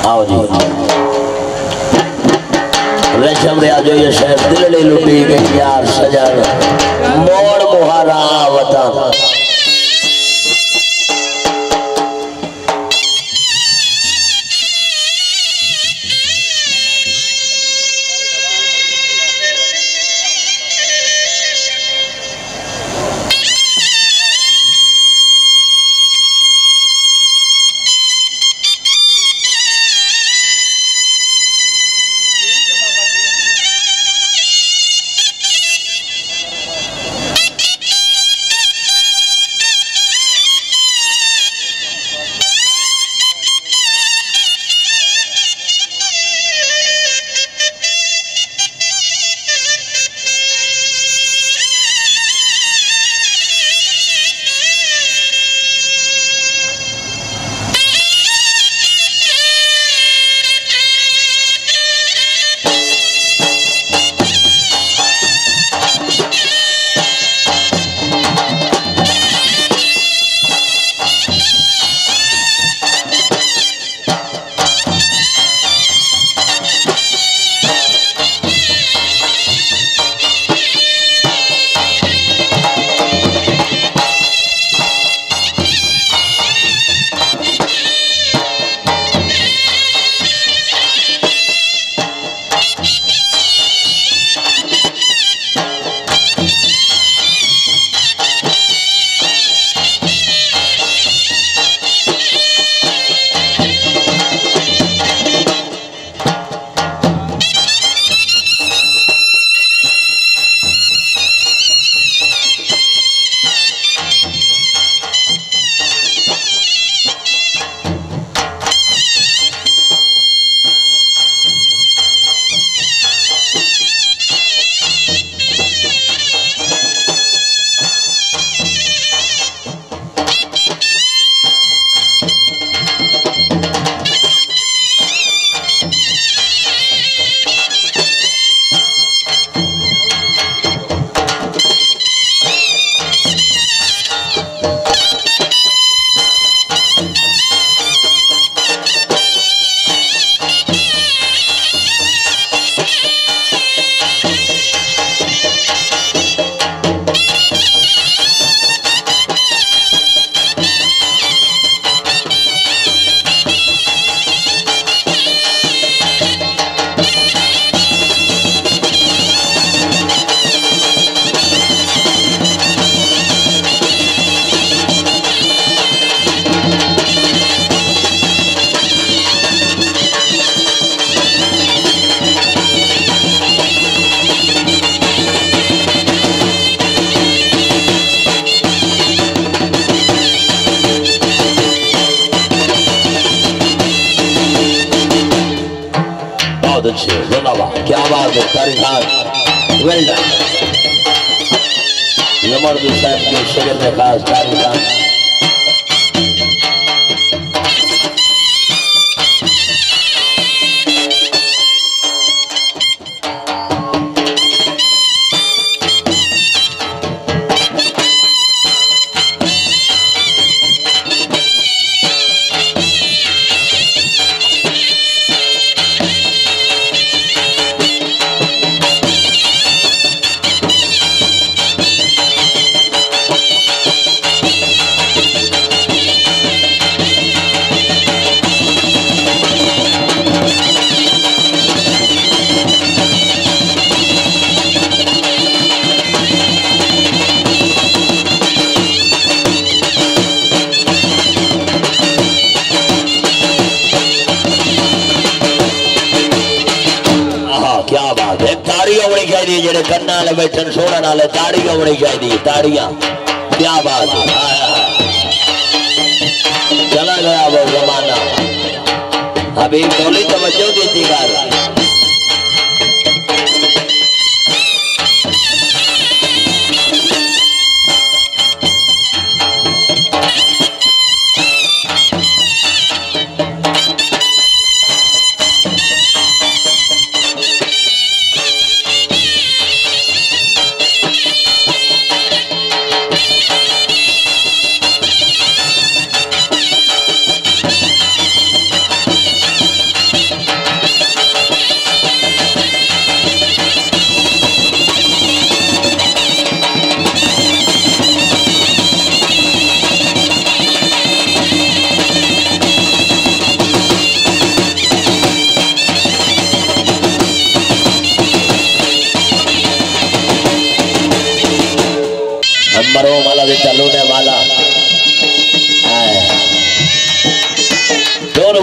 आओ जी रेशम दे आज ये शहर दिल्ली लुटी गई यार सजन मोड़ मुहारा वतन क्या बात है तारीख वेल डन नमर्द साहब के शगल में खास तारीख जेड़े कन्ना वाले बैठन सोना नाले ताड़ियां होनी चाहिए ताड़ियां क्या बात है चला गया वो जमाना अभी थोड़ी तवज्जो देती कर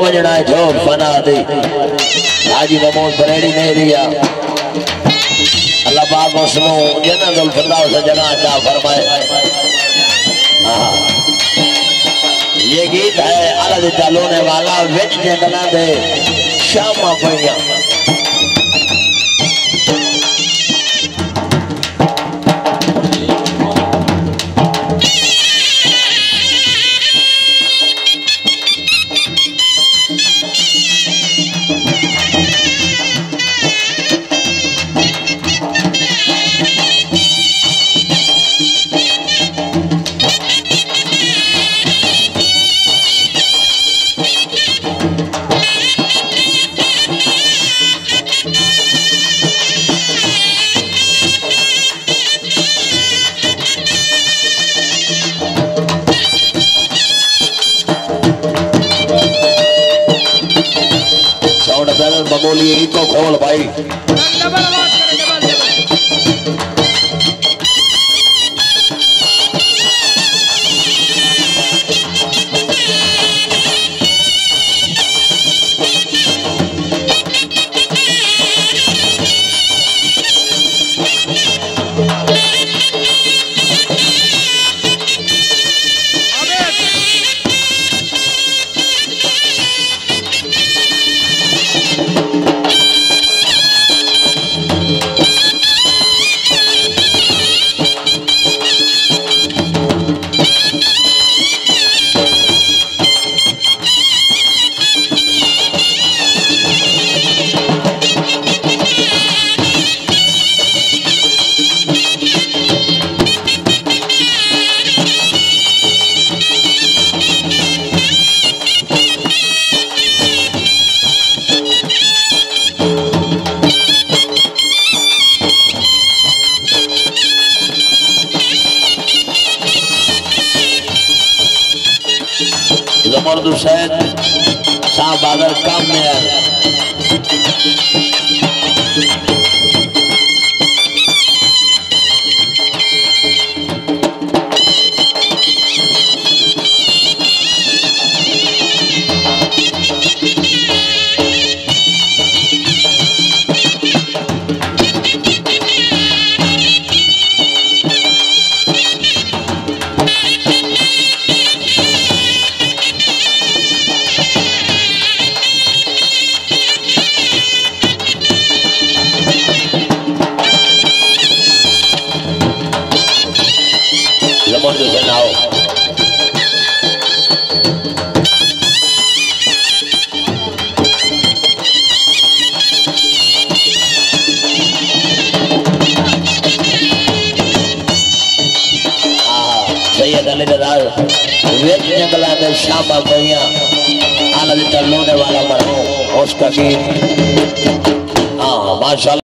वजना है जो फना दी हाजी महमूद बरेड़ी ने दिया अल्लाह पाक उसको जन्नतुल फिरदौस जगह अता फरमाए। ये गीत है अलग चलोने वाला विच जंगलां दे शामा पईयां। बबोली को खोल भाई साहब अगर काम में है विच जंगलां दे शामा पईयां आला लोने वाला मरहूम उसका गीत। हाँ माशाल्लाह।